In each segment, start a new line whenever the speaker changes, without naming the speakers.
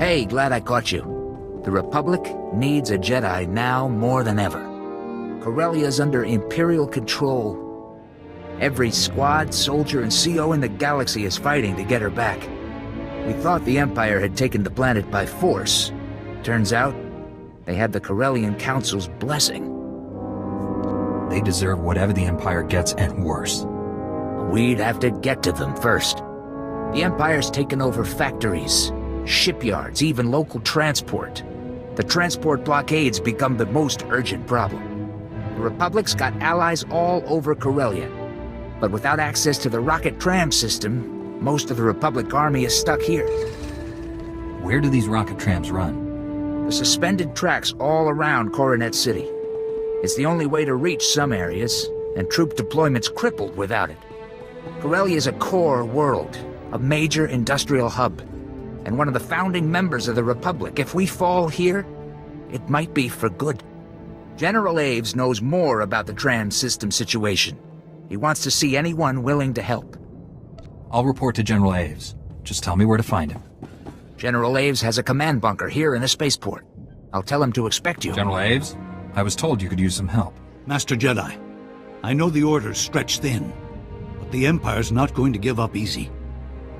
Hey, glad I caught you. The Republic needs a Jedi now more than ever. Corellia's under Imperial control. Every squad, soldier, and CO in the galaxy is fighting to get her back. We thought the Empire had taken the planet by force. Turns out, they had the Corellian Council's blessing.
They deserve whatever the Empire gets and worse.
We'd have to get to them first. The Empire's taken over factories, shipyards, even local transport. The transport blockades become the most urgent problem. The Republic's got allies all over Corellia. But without access to the rocket tram system, most of the Republic army is stuck here.
Where do these rocket trams run?
The suspended tracks all around Coronet City. It's the only way to reach some areas, and troop deployment's crippled without it. Corellia is a core world, a major industrial hub, and one of the founding members of the Republic. If we fall here, it might be for good. General Aves knows more about the tram system situation. He wants to see anyone willing to help.
I'll report to General Aves. Just tell me where to find him.
General Aves has a command bunker here in the spaceport. I'll tell him to expect you.
General Aves, I was told you could use some help.
Master Jedi, I know the orders stretch thin, but the Empire's not going to give up easy.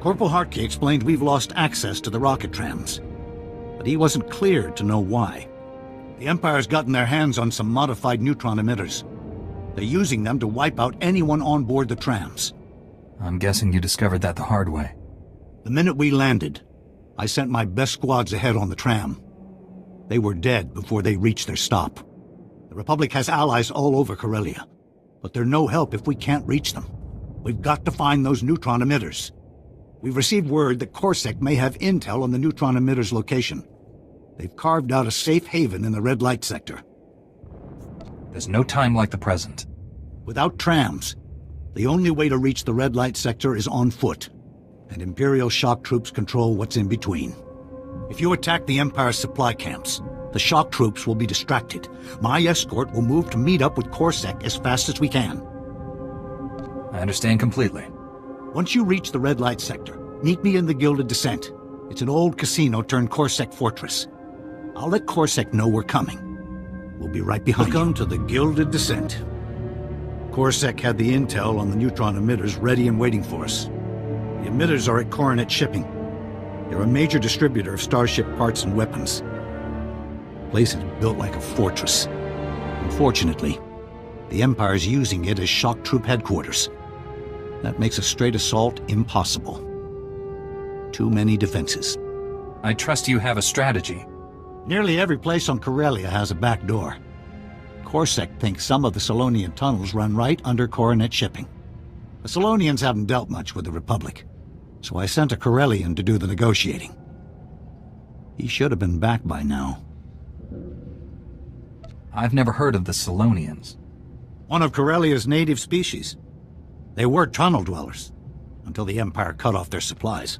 Corporal Hartke explained we've lost access to the rocket trams, but he wasn't clear to know why. The Empire's gotten their hands on some modified neutron emitters. They're using them to wipe out anyone on board the trams.
I'm guessing you discovered that the hard way.
The minute we landed, I sent my best squads ahead on the tram. They were dead before they reached their stop. The Republic has allies all over Corellia, but they're no help if we can't reach them. We've got to find those neutron emitters. We've received word that Corsac may have intel on the neutron emitter's location. They've carved out a safe haven in the red light sector.
There's no time like the present.
Without trams, the only way to reach the red light sector is on foot, and Imperial shock troops control what's in between. If you attack the Empire's supply camps, the shock troops will be distracted. My escort will move to meet up with Corsac as fast as we can.
I understand completely.
Once you reach the red light sector, meet me in the Gilded Descent. It's an old casino turned Corsac fortress. I'll let Corsac know we're coming. We'll be right behind you. Welcome to the Gilded Descent. Corsac had the intel on the neutron emitters ready and waiting for us. The emitters are at Coronet Shipping. They're a major distributor of starship parts and weapons. The place is built like a fortress. Unfortunately, the Empire's using it as shock troop headquarters. That makes a straight assault impossible. Too many defenses.
I trust you have a strategy.
Nearly every place on Corellia has a back door. Corsac thinks some of the Solonian tunnels run right under Coronet Shipping. The Solonians haven't dealt much with the Republic, so I sent a Corellian to do the negotiating. He should have been back by now.
I've never heard of the Solonians.
One of Corellia's native species. They were tunnel dwellers, until the Empire cut off their supplies.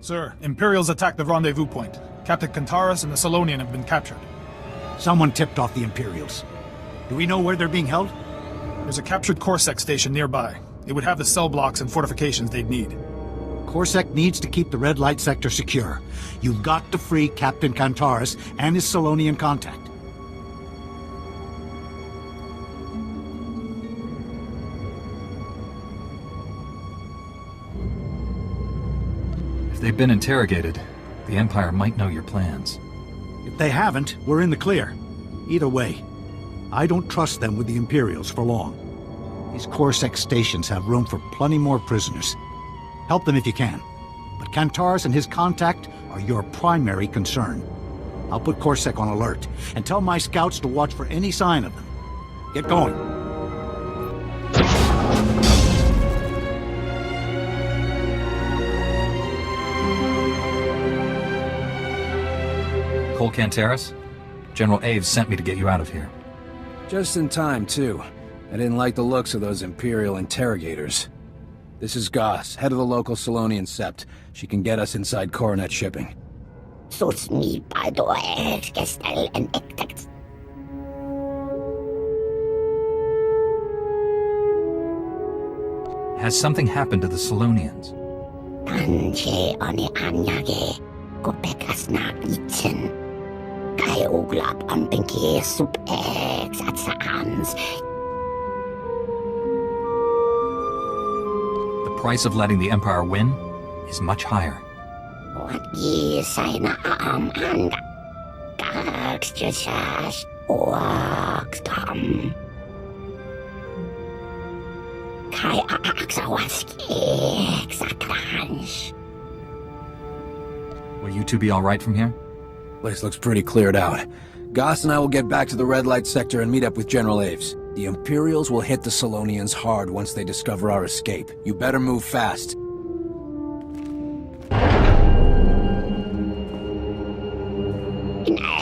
Sir, Imperials attacked the rendezvous point. Captain Kantaris and the Solonian have been captured.
Someone tipped off the Imperials. Do we know where they're being held?
There's a captured Corsac station nearby. It would have the cell blocks and fortifications they'd need.
Corsac needs to keep the red light sector secure. You've got to free Captain Kantaris and his Solonian contact.
If they've been interrogated, the Empire might know your plans.
If they haven't, we're in the clear. Either way, I don't trust them with the Imperials for long. These Corsac stations have room for plenty more prisoners. Help them if you can. But Kantaris and his contact are your primary concern. I'll put Corsac on alert, and tell my scouts to watch for any sign of them. Get going.
Cole Kantaris? General Aves sent me to get you out of here.
Just in time, too. I didn't like the looks of those Imperial interrogators. This is Goss, head of the local Solonian Sept. She can get us inside Coronet Shipping.
Sus mi padre, gestel en ektex.
Has something happened to the Solonians?
Tanche oni anyage. kopekas nakitsen. Kai uglap ang pinki sup-ex at saans.
The price of letting the Empire win is much higher.
What isay na anda. Kaks jusas uakstam. Kai aksawaski sakrans.
Will you two be all right from here?
Place looks pretty cleared out. Goss and I will get back to the red light sector and meet up with General Aves. The Imperials will hit the Solonians hard once they discover our escape. You better move fast.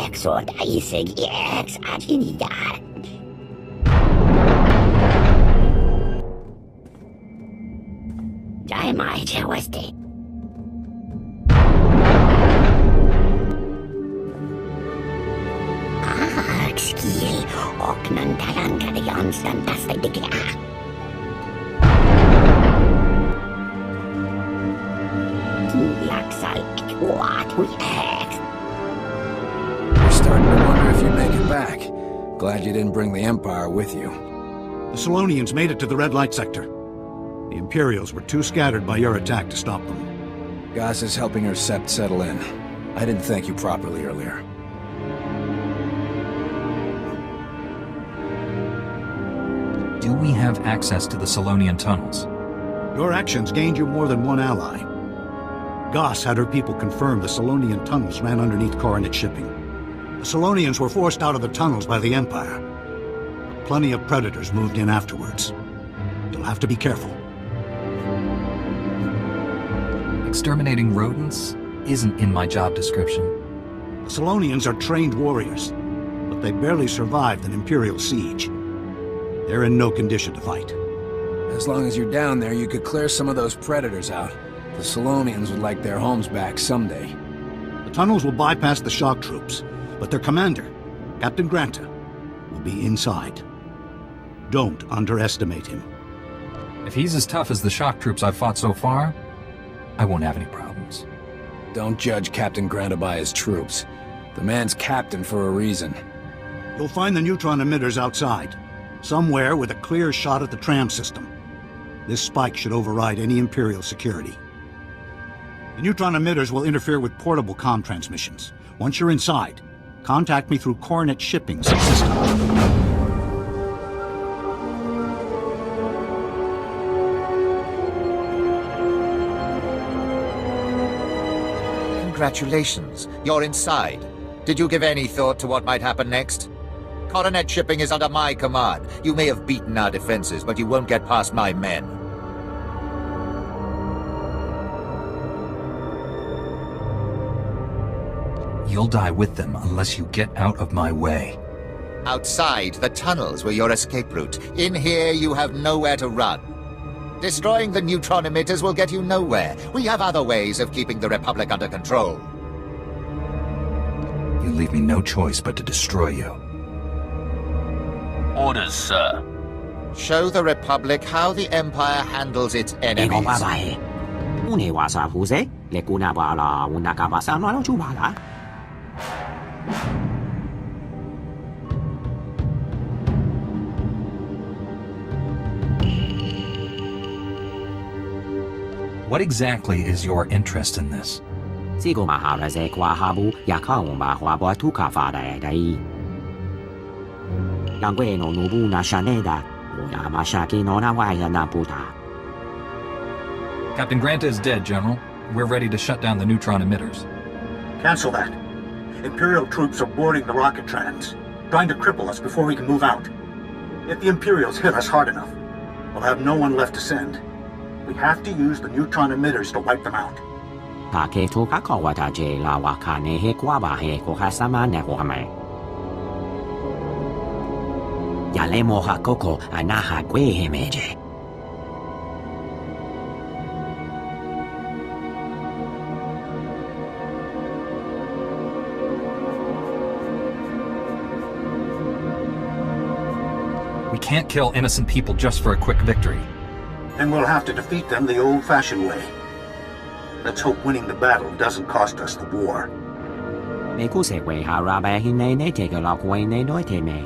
Exod isig ex atinidad. Jai mai jawaste. Skill och nantarangade Jansson tastar digla. Laxal what we ex.
We're starting to wonder if you make it back. Glad you didn't bring the Empire with you.
The Solonians made it to the red light sector. The Imperials were too scattered by your attack to stop them.
Goss is helping her sept settle in. I didn't thank you properly earlier.
Do we have access to the Solonian tunnels?
Your actions gained you more than one ally. Goss had her people confirm the Solonian tunnels ran underneath Coronet shipping. The Solonians were forced out of the tunnels by the Empire. But plenty of predators moved in afterwards. You'll have to be careful.
Exterminating rodents isn't in my job description.
The Solonians are trained warriors, but they barely survived an Imperial siege. They're in no condition to fight.
As long as you're down there, you could clear some of those predators out. The Solonians would like their homes back someday.
The tunnels will bypass the shock troops, but their commander, Captain Granta, will be inside. Don't underestimate him.
If he's as tough as the shock troops I've fought so far, I won't have any problems.
Don't judge Captain Granta by his troops. The man's captain for a reason.
You'll find the neutron emitters outside, somewhere with a clear shot at the tram system. This spike should override any Imperial security. The neutron emitters will interfere with portable comm transmissions. Once you're inside, contact me through Coronet Shipping's system.
Congratulations, you're inside. Did you give any thought to what might happen next? Coronet Shipping is under my command. You may have beaten our defenses, but you won't get past my men.
You'll die with them unless you get out of my way.
Outside, the tunnels were your escape route. In here, you have nowhere to run. Destroying the neutron emitters will get you nowhere. We have other ways of keeping the Republic under control.
You leave me no choice but to destroy you.
Orders, sir.
Show the Republic how the Empire handles its enemies.
What exactly is your interest in this? Captain Granta is dead, General. We're ready to shut down the neutron emitters.
Cancel that. Imperial troops are boarding the rocket trams, trying to cripple us before we can move out. If the Imperials hit us hard enough, we'll have no one left to send. We have to use the neutron emitters to wipe them out.
We can't kill innocent people just for a quick victory.
Then we'll have to defeat them the old-fashioned way. Let's hope winning the battle doesn't cost us the war.
美國社會下拉拜顯你這個落位你內地未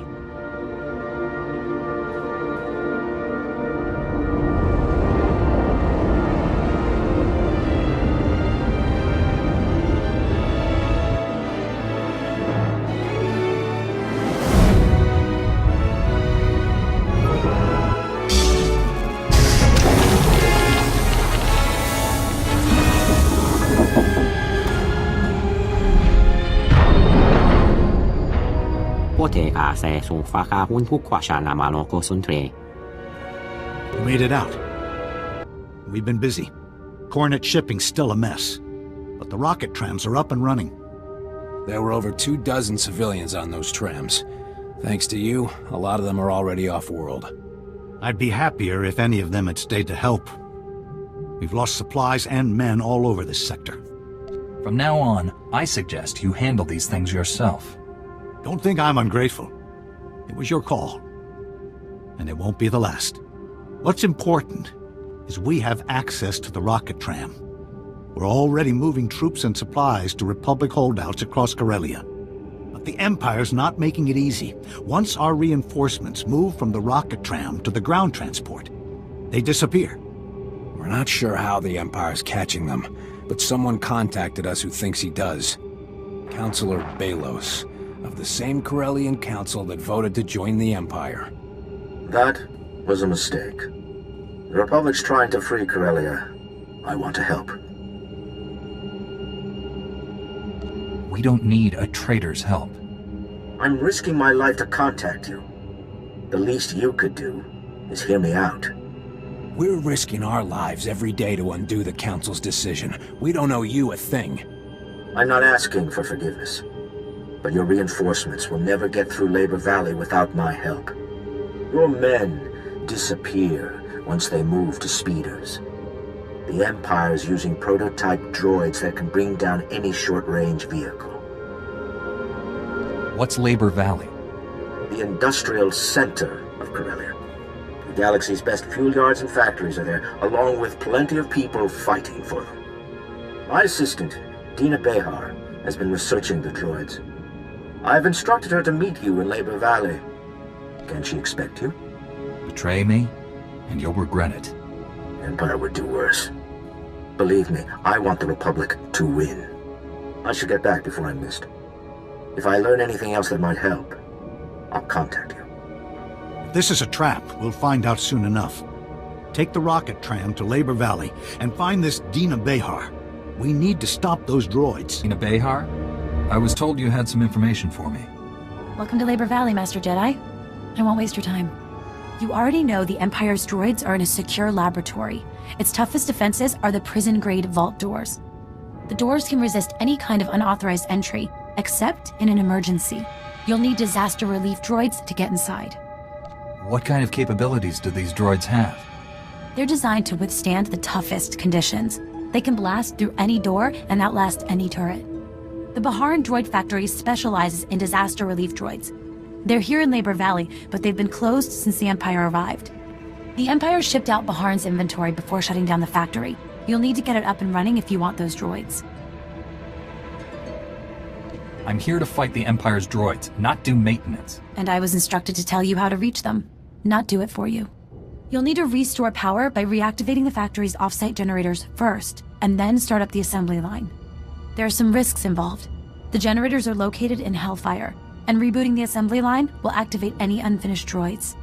？You
made it out. We've been busy. Coronet shipping's still a mess. But the rocket trams are up and running.
There were over 24 civilians on those trams. Thanks to you, a lot of them are already off-world.
I'd be happier if any of them had stayed to help. We've lost supplies and men all over this sector.
From now on, I suggest you handle these things yourself.
Don't think I'm ungrateful. It was your call. And it won't be the last. What's important is we have access to the rocket tram. We're already moving troops and supplies to Republic holdouts across Corellia. But the Empire's not making it easy. Once our reinforcements move from the rocket tram to the ground transport, they disappear.
We're not sure how the Empire's catching them, but someone contacted us who thinks he does. Councillor Balos, of the same Corellian council that voted to join the Empire.
That was a mistake. The Republic's trying to free Corellia. I want to help.
We don't need a traitor's help.
I'm risking my life to contact you. The least you could do is hear me out.
We're risking our lives every day to undo the Council's decision. We don't owe you a thing.
I'm not asking for forgiveness. But your reinforcements will never get through Labor Valley without my help. Your men disappear once they move to speeders. The Empire's using prototype droids that can bring down any short-range vehicle.
What's Labor Valley?
The industrial center of Corellia. The galaxy's best fuel yards and factories are there, along with plenty of people fighting for them. My assistant, Dina Behar, has been researching the droids. I've instructed her to meet you in Labor Valley. Can she expect you?
Betray me, and you'll regret it.
Empire would do worse. Believe me, I want the Republic to win. I should get back before I'm missed. If I learn anything else that might help, I'll contact you.
If this is a trap, we'll find out soon enough. Take the rocket tram to Labor Valley and find this Dina Behar. We need to stop those droids.
Dina Behar? I was told you had some information for me.
Welcome to Labor Valley, Master Jedi. I won't waste your time. You already know the Empire's droids are in a secure laboratory. Its toughest defenses are the prison-grade vault doors. The doors can resist any kind of unauthorized entry, except in an emergency. You'll need disaster relief droids to get inside.
What kind of capabilities do these droids have?
They're designed to withstand the toughest conditions. They can blast through any door and outlast any turret. The Baharan Droid Factory specializes in disaster relief droids. They're here in Labor Valley, but they've been closed since the Empire arrived. The Empire shipped out Baharan's inventory before shutting down the factory. You'll need to get it up and running if you want those droids.
I'm here to fight the Empire's droids, not do maintenance.
And I was instructed to tell you how to reach them, not do it for you. You'll need to restore power by reactivating the factory's off-site generators first, and then start up the assembly line. There are some risks involved. The generators are located in Hellfire, and rebooting the assembly line will activate any unfinished droids.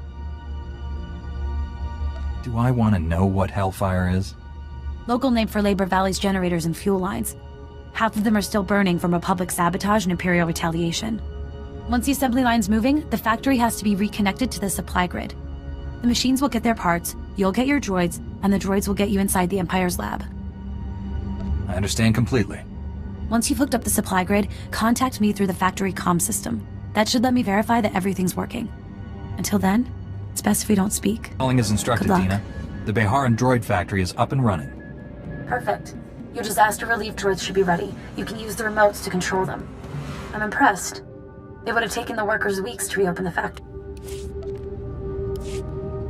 Do I want to know what Hellfire is?
Local name for Labor Valley's generators and fuel lines. Half of them are still burning from Republic sabotage and Imperial retaliation. Once the assembly line's moving, the factory has to be reconnected to the supply grid. The machines will get their parts, you'll get your droids, and the droids will get you inside the Empire's lab.
I understand completely.
Once you've hooked up the supply grid, contact me through the factory comm system. That should let me verify that everything's working. Until then, it's best if we don't speak.
Calling as instructed, Dina. The Baharan Droid Factory is up and running.
Perfect. Your disaster relief droids should be ready. You can use the remotes to control them. I'm impressed. It would have taken the workers weeks to reopen the factory.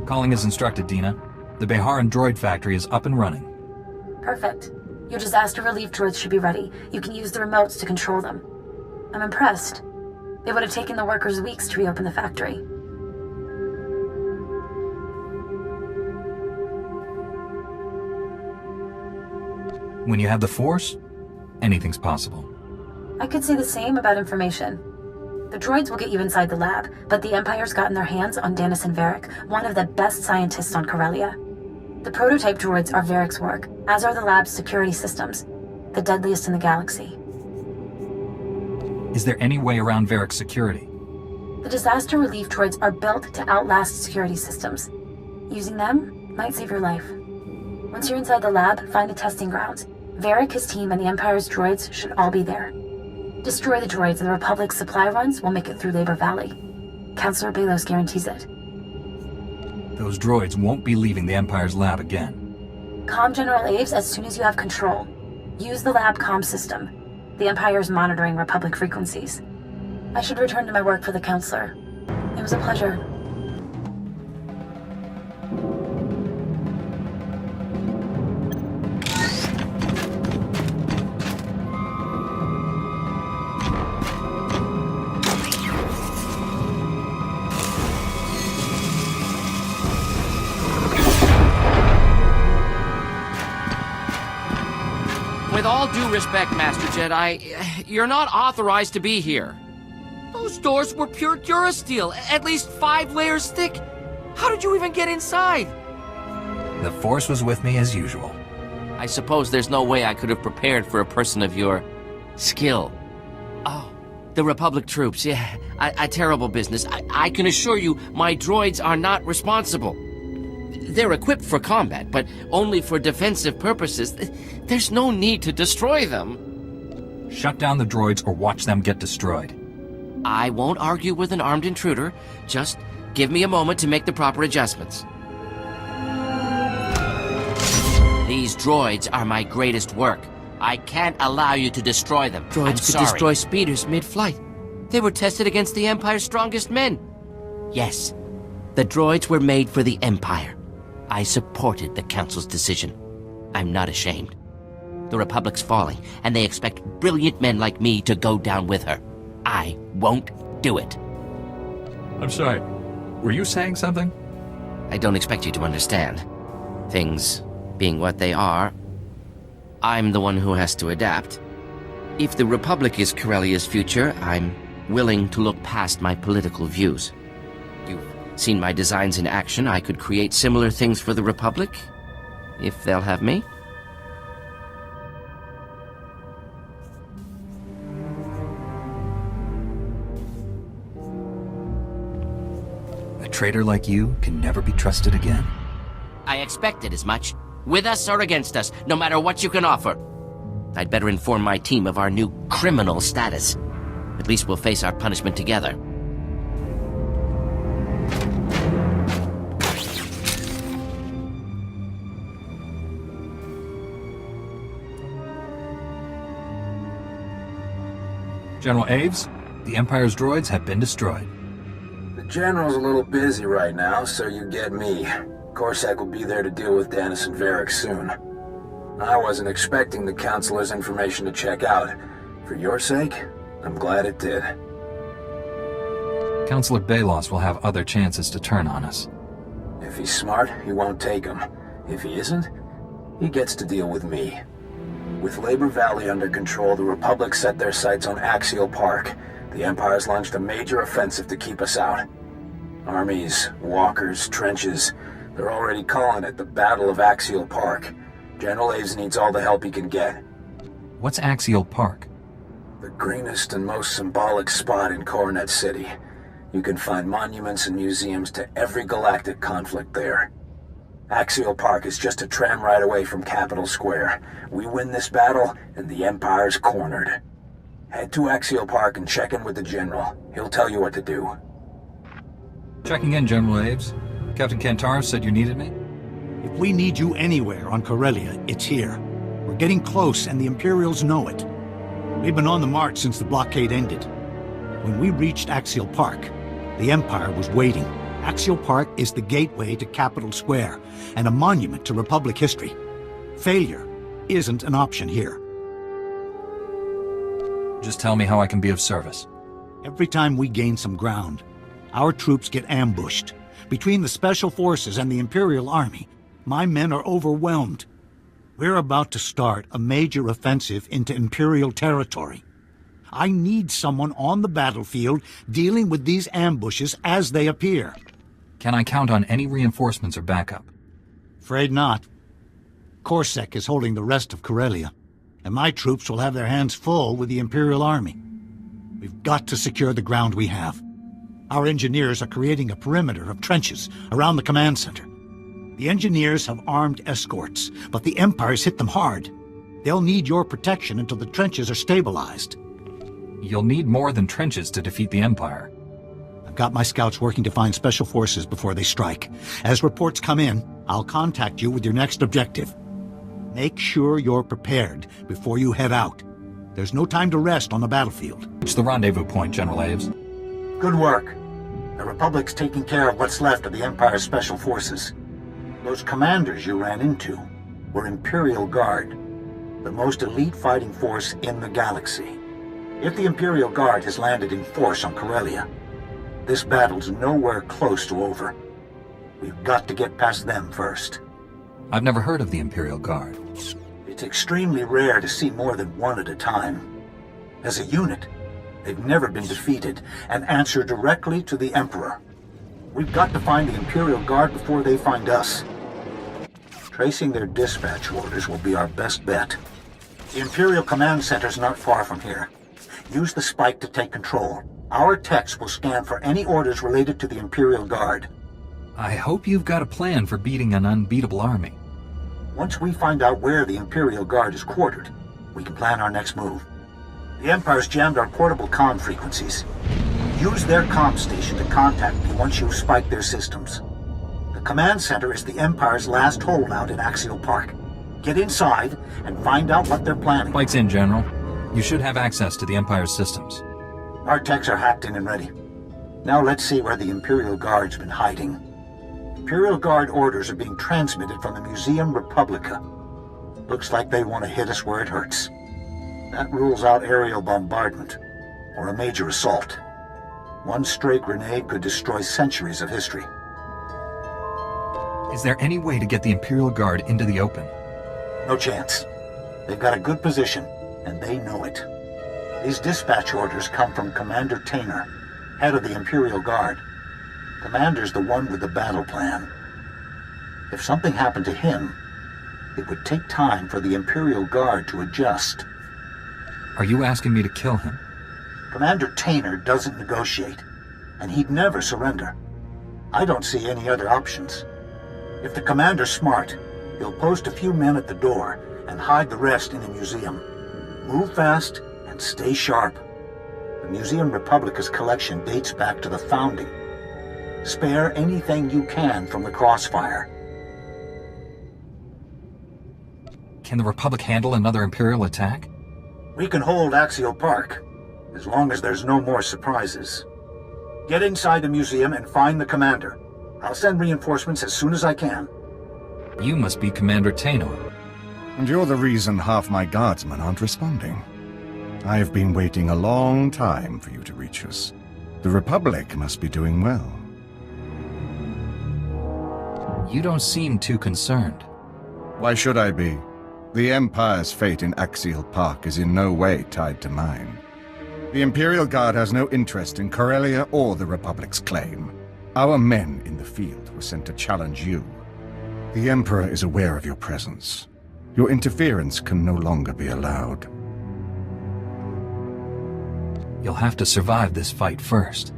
Calling as instructed, Dina. The Baharan Droid Factory is up and running.
Perfect. Your disaster relief droids should be ready. You can use the remotes to control them. I'm impressed. It would have taken the workers weeks to reopen the factory.
When you have the Force, anything's possible.
I could say the same about information. The droids will get you inside the lab, but the Empire's gotten their hands on Dennison Varric, one of the best scientists on Corellia. The prototype droids are Varric's work, as are the lab's security systems, the deadliest in the galaxy.
Is there any way around Varric's security?
The disaster relief droids are built to outlast security systems. Using them might save your life. Once you're inside the lab, find the testing grounds. Varric, his team, and the Empire's droids should all be there. Destroy the droids and the Republic's supply runs will make it through Labor Valley. Councilor Belos guarantees it.
Those droids won't be leaving the Empire's lab again.
Comm General Aves as soon as you have control. Use the lab comm system. The Empire's monitoring Republic frequencies. I should return to my work for the Councilor. It was a pleasure.
With all due respect, Master Jedi, you're not authorized to be here. Those doors were pure Durasteel, at least 5 layers thick. How did you even get inside?
The Force was with me as usual.
I suppose there's no way I could have prepared for a person of your skill. Oh, the Republic troops, yeah, a terrible business. I can assure you my droids are not responsible. They're equipped for combat, but only for defensive purposes. There's no need to destroy them.
Shut down the droids or watch them get destroyed.
I won't argue with an armed intruder. Just give me a moment to make the proper adjustments. These droids are my greatest work. I can't allow you to destroy them. Droids could destroy speeders mid-flight. They were tested against the Empire's strongest men. Yes, the droids were made for the Empire. I supported the Council's decision. I'm not ashamed. The Republic's falling, and they expect brilliant men like me to go down with her. I won't do it.
I'm sorry. Were you saying something?
I don't expect you to understand. Things being what they are, I'm the one who has to adapt. If the Republic is Corellia's future, I'm willing to look past my political views. You've seen my designs in action. I could create similar things for the Republic, if they'll have me.
A traitor like you can never be trusted again.
I expected as much. With us or against us, no matter what you can offer. I'd better inform my team of our new criminal status. At least we'll face our punishment together.
General Aves, the Empire's droids have been destroyed.
The General's a little busy right now, so you get me. Corsac will be there to deal with Dennison Varric soon. I wasn't expecting the Councilor's information to check out. For your sake, I'm glad it did.
Councilor Belos will have other chances to turn on us.
If he's smart, he won't take them. If he isn't, he gets to deal with me. With Labor Valley under control, the Republic set their sights on Axial Park. The Empire's launched a major offensive to keep us out. Armies, walkers, trenches... They're already calling it the Battle of Axial Park. General Aves needs all the help he can get.
What's Axial Park?
The greenest and most symbolic spot in Coronet City. You can find monuments and museums to every galactic conflict there. Axial Park is just a tram ride away from Capitol Square. We win this battle, and the Empire's cornered. Head to Axial Park and check in with the General. He'll tell you what to do.
Checking in, General Aves. Captain Kantaros said you needed me?
If we need you anywhere on Corellia, it's here. We're getting close, and the Imperials know it. We've been on the march since the blockade ended. When we reached Axial Park, the Empire was waiting. Axial Park is the gateway to Capitol Square, and a monument to Republic history. Failure isn't an option here.
Just tell me how I can be of service.
Every time we gain some ground, our troops get ambushed. Between the Special Forces and the Imperial Army, my men are overwhelmed. We're about to start a major offensive into Imperial territory. I need someone on the battlefield dealing with these ambushes as they appear.
Can I count on any reinforcements or backup?
Afraid not. Corsac is holding the rest of Corellia, and my troops will have their hands full with the Imperial Army. We've got to secure the ground we have. Our engineers are creating a perimeter of trenches around the command center. The engineers have armed escorts, but the Empire's hit them hard. They'll need your protection until the trenches are stabilized.
You'll need more than trenches to defeat the Empire.
I've got my scouts working to find Special Forces before they strike. As reports come in, I'll contact you with your next objective. Make sure you're prepared before you head out. There's no time to rest on the battlefield.
Reach the rendezvous point, General Aves.
Good work. The Republic's taking care of what's left of the Empire's Special Forces. Those commanders you ran into were Imperial Guard, the most elite fighting force in the galaxy. If the Imperial Guard has landed in force on Corellia, this battle's nowhere close to over. We've got to get past them first.
I've never heard of the Imperial Guard.
It's extremely rare to see more than one at a time. As a unit, they've never been defeated and answer directly to the Emperor. We've got to find the Imperial Guard before they find us. Tracing their dispatch orders will be our best bet. The Imperial Command Center's not far from here. Use the spike to take control. Our techs will scan for any orders related to the Imperial Guard.
I hope you've got a plan for beating an unbeatable army.
Once we find out where the Imperial Guard is quartered, we can plan our next move. The Empire's jammed our portable comm frequencies. Use their comm station to contact me once you've spiked their systems. The command center is the Empire's last holdout in Axial Park. Get inside and find out what they're planning.
Spike's in, General. You should have access to the Empire's systems.
Our techs are hacked in and ready. Now let's see where the Imperial Guard's been hiding. Imperial Guard orders are being transmitted from the Museum Republica. Looks like they want to hit us where it hurts. That rules out aerial bombardment, or a major assault. One stray grenade could destroy centuries of history.
Is there any way to get the Imperial Guard into the open?
No chance. They've got a good position, and they know it. These dispatch orders come from Commander Tainer, head of the Imperial Guard. Commander's the one with the battle plan. If something happened to him, it would take time for the Imperial Guard to adjust.
Are you asking me to kill him?
Commander Tainer doesn't negotiate, and he'd never surrender. I don't see any other options. If the commander's smart, he'll post a few men at the door and hide the rest in the museum. Move fast and stay sharp. The Museum Republica's collection dates back to the founding. Spare anything you can from the crossfire.
Can the Republic handle another Imperial attack?
We can hold Axial Park, as long as there's no more surprises. Get inside the museum and find the commander. I'll send reinforcements as soon as I can.
You must be Commander Tainer.
And you're the reason half my guardsmen aren't responding. I've been waiting a long time for you to reach us. The Republic must be doing well.
You don't seem too concerned.
Why should I be? The Empire's fate in Axial Park is in no way tied to mine. The Imperial Guard has no interest in Corellia or the Republic's claim. Our men in the field were sent to challenge you. The Emperor is aware of your presence. Your interference can no longer be allowed.
You'll have to survive this fight first.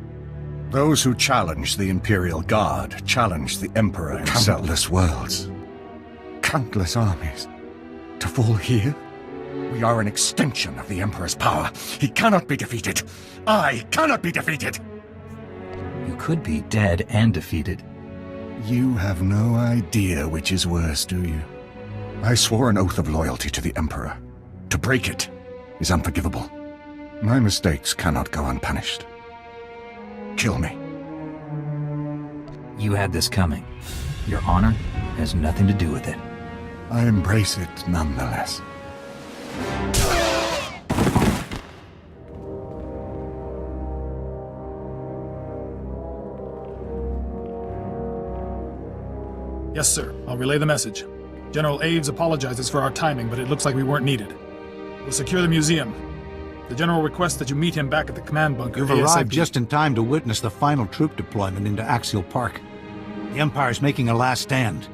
Those who challenge the Imperial Guard challenge the Emperor himself. Countless worlds. Countless armies. To fall here? We are an extension of the Emperor's power. He cannot be defeated. I cannot be defeated!
You could be dead and defeated.
You have no idea which is worse, do you? I swore an oath of loyalty to the Emperor. To break it is unforgivable. My mistakes cannot go unpunished. Kill me.
You had this coming. Your honor has nothing to do with it.
I embrace it nonetheless.
Yes, sir. I'll relay the message. General Aves apologizes for our timing, but it looks like we weren't needed. We'll secure the museum. The General requests that you meet him back at the command bunker.
You've arrived just in time to witness the final troop deployment into Axial Park. The Empire's making a last stand.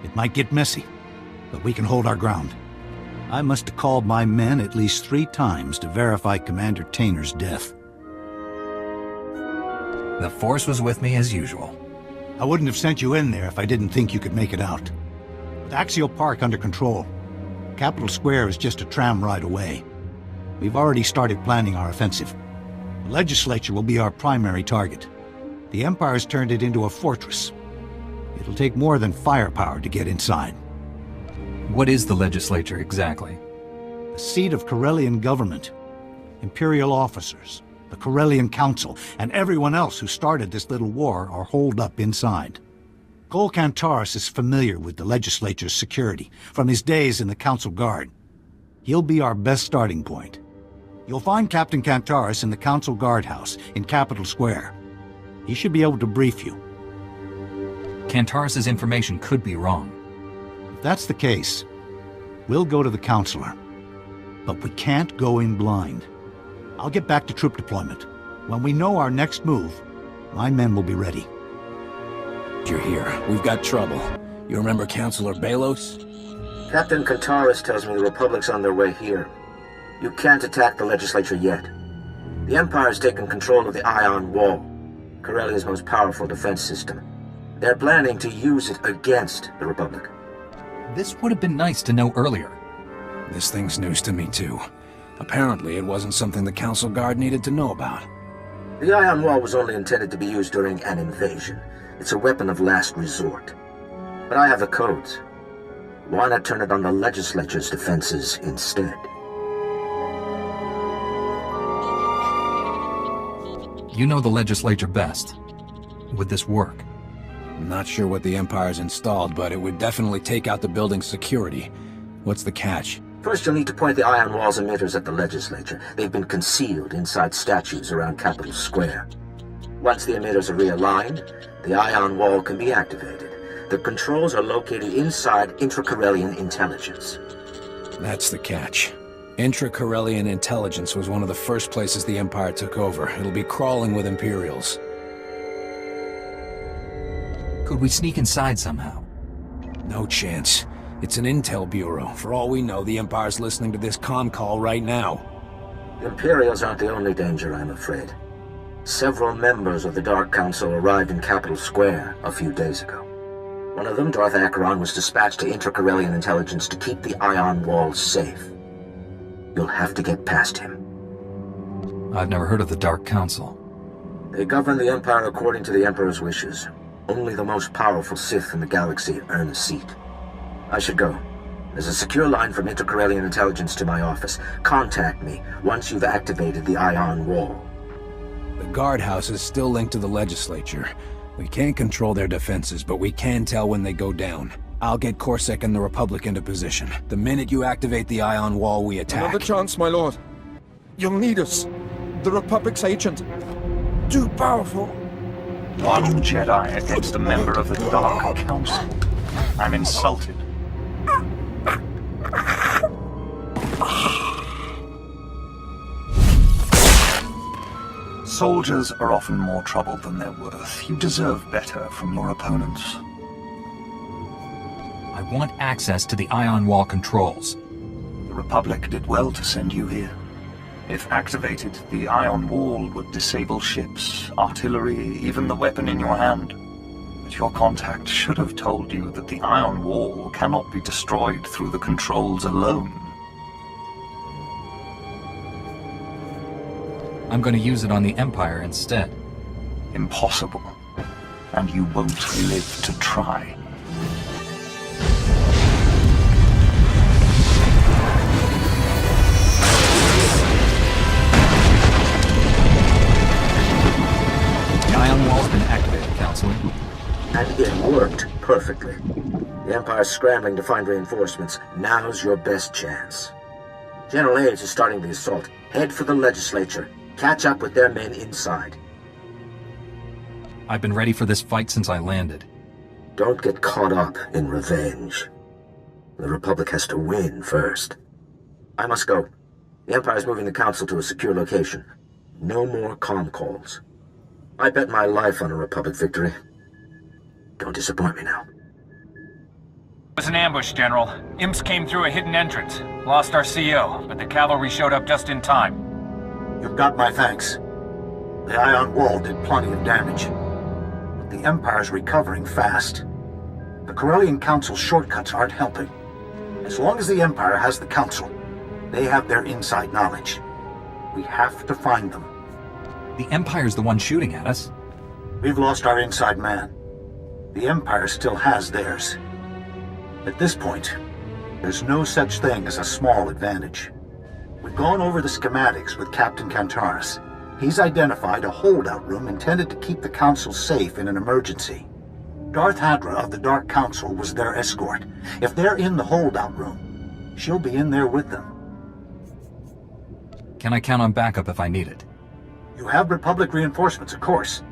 It might get messy, but we can hold our ground. I must have called my men at least 3 times to verify Commander Tainer's death.
The Force was with me as usual.
I wouldn't have sent you in there if I didn't think you could make it out. With Axial Park under control, Capitol Square is just a tram ride away. We've already started planning our offensive. The legislature will be our primary target. The Empire's turned it into a fortress. It'll take more than firepower to get inside.
What is the legislature exactly?
The seat of Corellian government. Imperial officers, the Corellian Council, and everyone else who started this little war are holed up inside. Cole Kantaris is familiar with the legislature's security from his days in the Council Guard. He'll be our best starting point. You'll find Captain Kantaris in the Council Guardhouse in Capitol Square. He should be able to brief you.
Kantaris' information could be wrong.
If that's the case, we'll go to the Counselor. But we can't go in blind. I'll get back to troop deployment. When we know our next move, my men will be ready.
You're here. We've got trouble. You remember Counselor Belos?
Captain Kantaris tells me the Republic's on their way here. You can't attack the legislature yet. The Empire's taken control of the Ion Wall, Corellia's most powerful defense system. They're planning to use it against the Republic.
This would have been nice to know earlier.
This thing's news to me, too. Apparently, it wasn't something the Council Guard needed to know about.
The Ion Wall was only intended to be used during an invasion. It's a weapon of last resort. But I have the codes. Why not turn it on the legislature's defenses instead?
You know the legislature best. Would this work?
I'm not sure what the Empire's installed, but it would definitely take out the building's security. What's the catch?
First, you'll need to point the Ion Wall's emitters at the legislature. They've been concealed inside statues around Capitol Square. Once the emitters are realigned, the Ion Wall can be activated. The controls are located inside intra-Corellian intelligence.
That's the catch. Intra-Corellian intelligence was one of the first places the Empire took over. It'll be crawling with Imperials.
Could we sneak inside somehow?
No chance. It's an intel bureau. For all we know, the Empire's listening to this comm call right now.
The Imperials aren't the only danger, I'm afraid. Several members of the Dark Council arrived in Capitol Square a few days ago. One of them, Darth Acheron, was dispatched to intra-Corellian intelligence to keep the Ion Wall safe. You'll have to get past him.
I've never heard of the Dark Council.
They govern the Empire according to the Emperor's wishes. Only the most powerful Sith in the galaxy earn a seat. I should go. There's a secure line from inter-Corellian intelligence to my office. Contact me once you've activated the Ion Wall.
The guardhouse is still linked to the legislature. We can't control their defenses, but we can tell when they go down. I'll get Corsac and the Republic into position. The minute you activate the Ion Wall, we attack.
Another chance, my lord. You'll need us. The Republic's agent. Too powerful.
One Jedi against a member of the Dark Council. I'm insulted. Soldiers are often more trouble than they're worth. You deserve better from your opponents.
I want access to the Ion Wall controls.
The Republic did well to send you here. If activated, the Ion Wall would disable ships, artillery, even the weapon in your hand. But your contact should have told you that the Ion Wall cannot be destroyed through the controls alone.
I'm going to use it on the Empire instead.
Impossible. And you won't live to try.
The Ion Wall's been activated, Counselor.
And it worked perfectly. The Empire Empire's scrambling to find reinforcements. Now's your best chance. General Aves is starting the assault. Head for the legislature. Catch up with their men inside.
I've been ready for this fight since I landed.
Don't get caught up in revenge. The Republic has to win first. I must go. The Empire's moving the Council to a secure location. No more comm calls. I bet my life on a Republic victory. Don't disappoint me now.
It was an ambush, General. Imps came through a hidden entrance. Lost our CO, but the cavalry showed up just in time.
You've got my thanks. The Ion Wall did plenty of damage. But the Empire's recovering fast. The Corellian Council's shortcuts aren't helping. As long as the Empire has the Council, they have their inside knowledge. We have to find them.
The Empire's the one shooting at us.
We've lost our inside man. The Empire still has theirs. At this point, there's no such thing as a small advantage. We've gone over the schematics with Captain Kantaris. He's identified a holdout room intended to keep the Council safe in an emergency. Darth Hadra of the Dark Council was their escort. If they're in the holdout room, she'll be in there with them.
Can I count on backup if I need it?
You have Republic reinforcements, of course.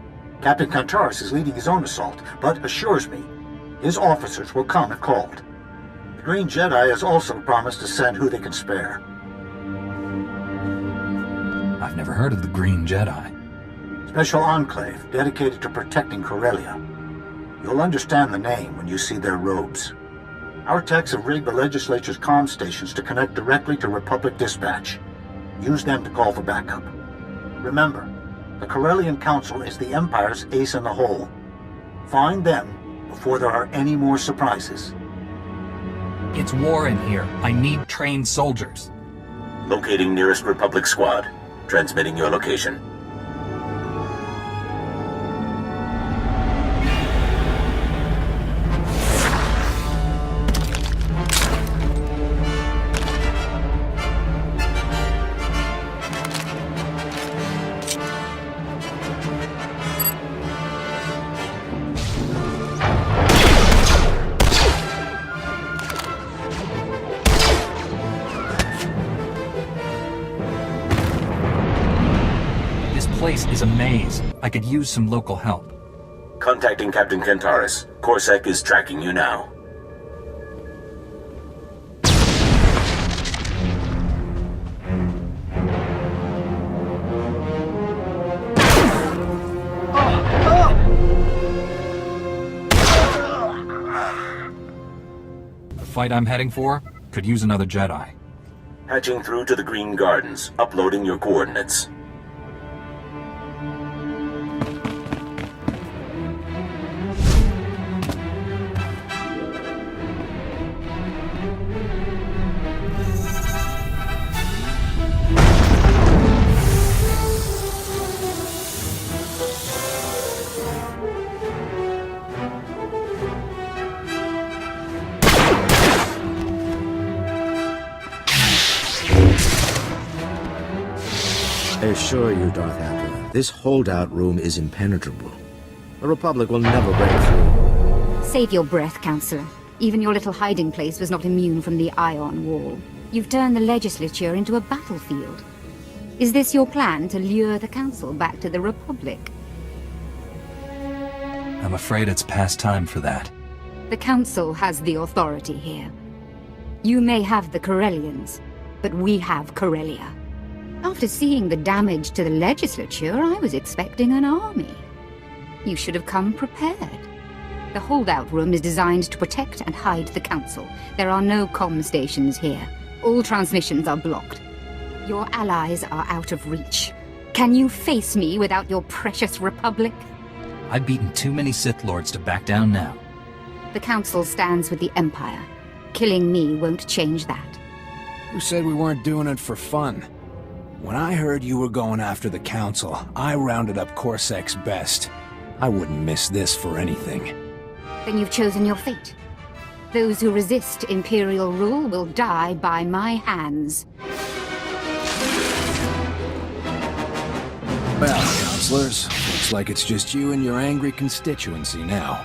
Captain Kantaris is leading his own assault, but assures me his officers will come if called. The Green Jedi has also promised to send who they can spare.
I've never heard of the Green Jedi.
Special enclave dedicated to protecting Corellia. You'll understand the name when you see their robes. Our techs have rigged the legislature's comm stations to connect directly to Republic dispatch. Use them to call for backup. Remember, the Corellian Council is the Empire's ace in the hole. Find them before there are any more surprises.
It's war in here. I need trained soldiers.
Locating nearest Republic squad. Transmitting your location.
Is a maze. I could use some local help.
Contacting Captain Kantaris. Corsac is tracking you now.
The fight I'm heading for could use another Jedi.
Patching through to the Green Gardens. Uploading your coordinates.
I assure you, Darth Hadra, this holdout room is impenetrable. The Republic will never break through.
Save your breath, Counselor. Even your little hiding place was not immune from the Ion Wall. You've turned the legislature into a battlefield. Is this your plan to lure the Council back to the Republic?
I'm afraid it's past time for that.
The Council has the authority here. You may have the Corellians, but we have Corellia. After seeing the damage to the legislature, I was expecting an army. You should have come prepared. The holdout room is designed to protect and hide the Council. There are no comm stations here. All transmissions are blocked. Your allies are out of reach. Can you face me without your precious Republic?
I've beaten too many Sith Lords to back down now.
The Council stands with the Empire. Killing me won't change that.
Who said we weren't doing it for fun? When I heard you were going after the Council, I rounded up Corsac's best. I wouldn't miss this for anything.
Then you've chosen your fate. Those who resist Imperial rule will die by my hands.
Well, counselors, looks like it's just you and your angry constituency now.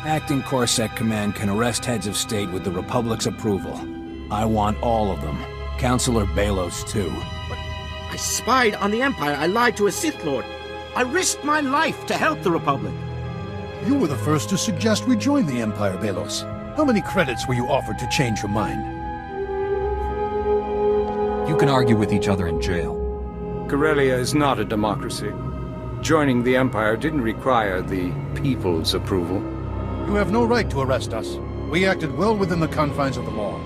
Acting Corsac Command can arrest heads of state with the Republic's approval. I want all of them. Councilor Belos, too.
But I spied on the Empire. I lied to a Sith Lord. I risked my life to help the Republic.
You were the first to suggest we join the Empire, Belos. How many credits were you offered to change your mind?
You can argue with each other in jail.
Corellia is not a democracy. Joining the Empire didn't require the people's approval.
You have no right to arrest us. We acted well within the confines of the law.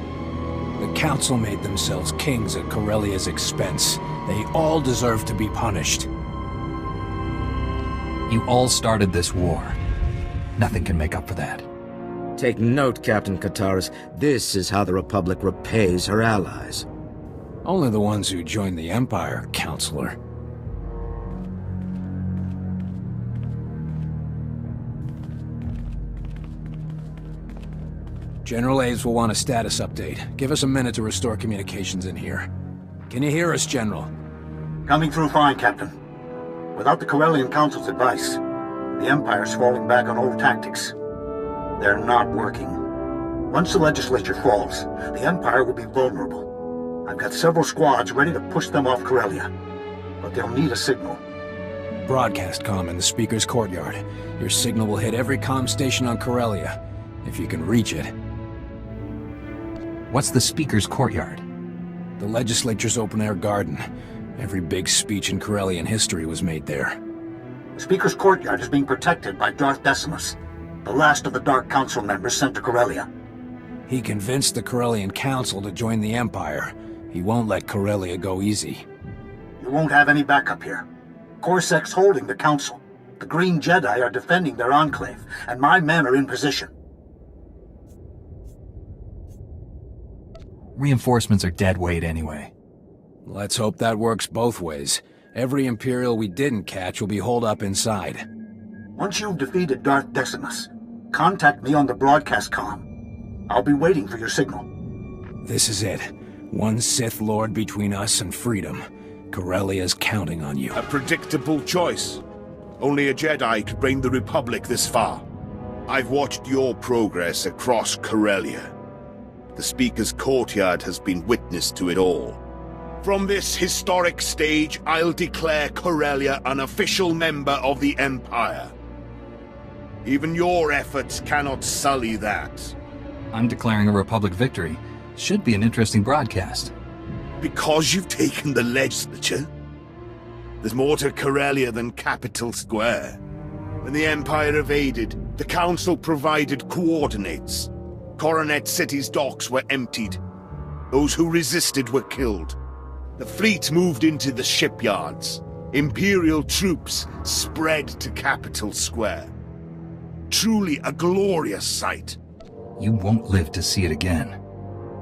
The Council made themselves kings at Corellia's expense. They all deserve to be punished.
You all started this war. Nothing can make up for that.
Take note, Captain Kataris. This is how the Republic repays her allies.
Only the ones who join the Empire, Counselor. General Aves will want a status update. Give us a minute to restore communications in here. Can you hear us, General?
Coming through fine, Captain. Without the Corellian Council's advice, the Empire's falling back on old tactics. They're not working. Once the legislature falls, the Empire will be vulnerable. I've got several squads ready to push them off Corellia, but they'll need a signal.
Broadcast comm in the Speaker's courtyard. Your signal will hit every comm station on Corellia, if you can reach it.
What's the Speaker's courtyard?
The legislature's open-air garden. Every big speech in Corellian history was made there.
The Speaker's courtyard is being protected by Darth Decimus, the last of the Dark Council members sent to Corellia.
He convinced the Corellian Council to join the Empire. He won't let Corellia go easy.
You won't have any backup here. Corsac's holding the Council. The Green Jedi are defending their enclave, and my men are in position.
Reinforcements are dead weight anyway.
Let's hope that works both ways. Every Imperial we didn't catch will be holed up inside.
Once you've defeated Darth Decimus, contact me on the broadcast comm. I'll be waiting for your signal.
This is it. One Sith Lord between us and freedom. Corellia's counting on you.
A predictable choice. Only a Jedi could bring the Republic this far. I've watched your progress across Corellia. The Speaker's courtyard has been witness to it all. From this historic stage, I'll declare Corellia an official member of the Empire. Even your efforts cannot sully that.
I'm declaring a Republic victory. Should be an interesting broadcast.
Because you've taken the legislature? There's more to Corellia than Capital Square. When the Empire evaded, the Council provided coordinates. Coronet City's docks were emptied. Those who resisted were killed. The fleet moved into the shipyards. Imperial troops spread to Capital Square. Truly a glorious sight.
You won't live to see it again.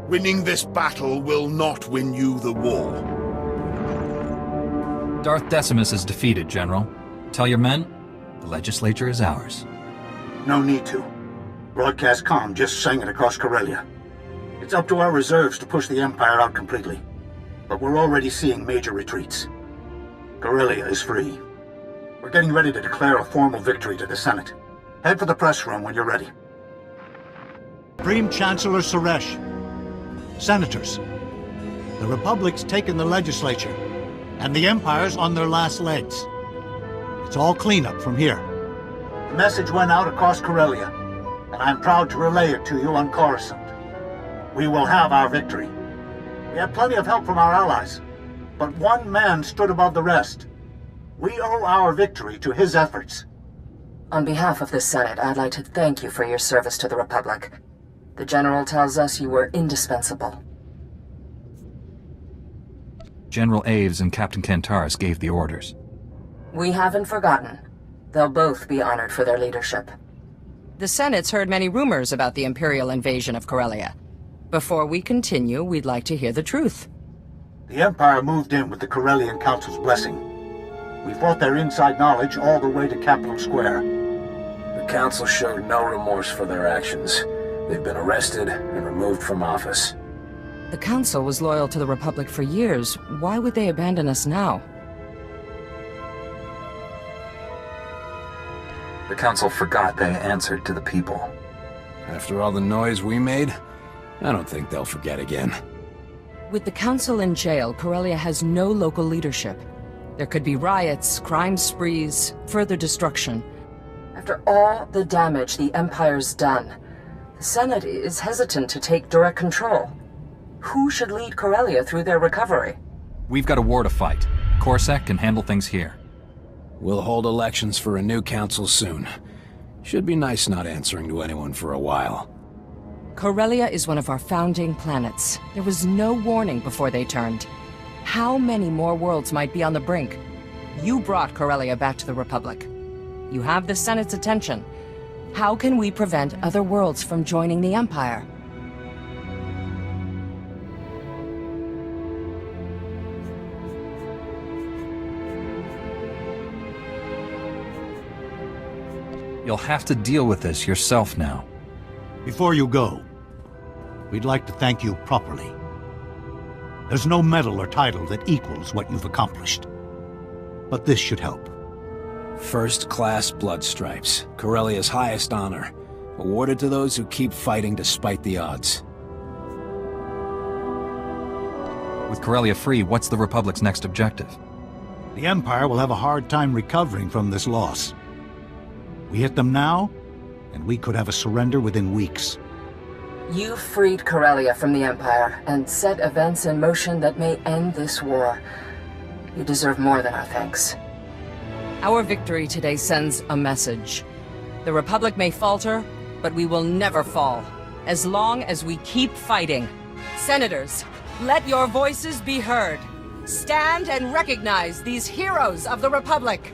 Winning this battle will not win you the war.
Darth Decimus is defeated, General. Tell your men, the legislature is ours.
No need to. Broadcast comm just sang it across Corellia. It's up to our reserves to push the Empire out completely. But we're already seeing major retreats. Corellia is free. We're getting ready to declare a formal victory to the Senate. Head for the press room when you're ready. Supreme Chancellor Suresh. Senators. The Republic's taken the legislature, and the Empire's on their last legs. It's all cleanup from here. The message went out across Corellia, and I'm proud to relay it to you on Coruscant. We will have our victory. We had plenty of help from our allies, but one man stood above the rest. We owe our victory to his efforts.
On behalf of the Senate, I'd like to thank you for your service to the Republic. The General tells us you were indispensable.
General Aves and Captain Kantaris gave the orders.
We haven't forgotten. They'll both be honored for their leadership.
The Senate's heard many rumors about the Imperial invasion of Corellia. Before we continue, we'd like to hear the truth.
The Empire moved in with the Corellian Council's blessing. We fought their inside knowledge all the way to Capital Square.
The Council showed no remorse for their actions. They've been arrested and removed from office.
The Council was loyal to the Republic for years. Why would they abandon us now?
The Council forgot they answered to the people.
After all the noise we made, I don't think they'll forget again.
With the Council in jail, Corellia has no local leadership. There could be riots, crime sprees, further destruction.
After all the damage the Empire's done, the Senate is hesitant to take direct control. Who should lead Corellia through their recovery?
We've got a war to fight. Corsac can handle things here.
We'll hold elections for a new council soon. Should be nice not answering to anyone for a while.
Corellia is one of our founding planets. There was no warning before they turned. How many more worlds might be on the brink? You brought Corellia back to the Republic. You have the Senate's attention. How can we prevent other worlds from joining the Empire?
You'll have to deal with this yourself now.
Before you go, we'd like to thank you properly. There's no medal or title that equals what you've accomplished. But this should help.
First-class blood stripes, Corellia's highest honor, awarded to those who keep fighting despite the odds.
With Corellia free, what's the Republic's next objective?
The Empire will have a hard time recovering from this loss. We hit them now, and we could have a surrender within weeks.
You freed Corellia from the Empire and set events in motion that may end this war. You deserve more than our thanks.
Our victory today sends a message. The Republic may falter, but we will never fall, as long as we keep fighting. Senators, let your voices be heard. Stand and recognize these heroes of the Republic.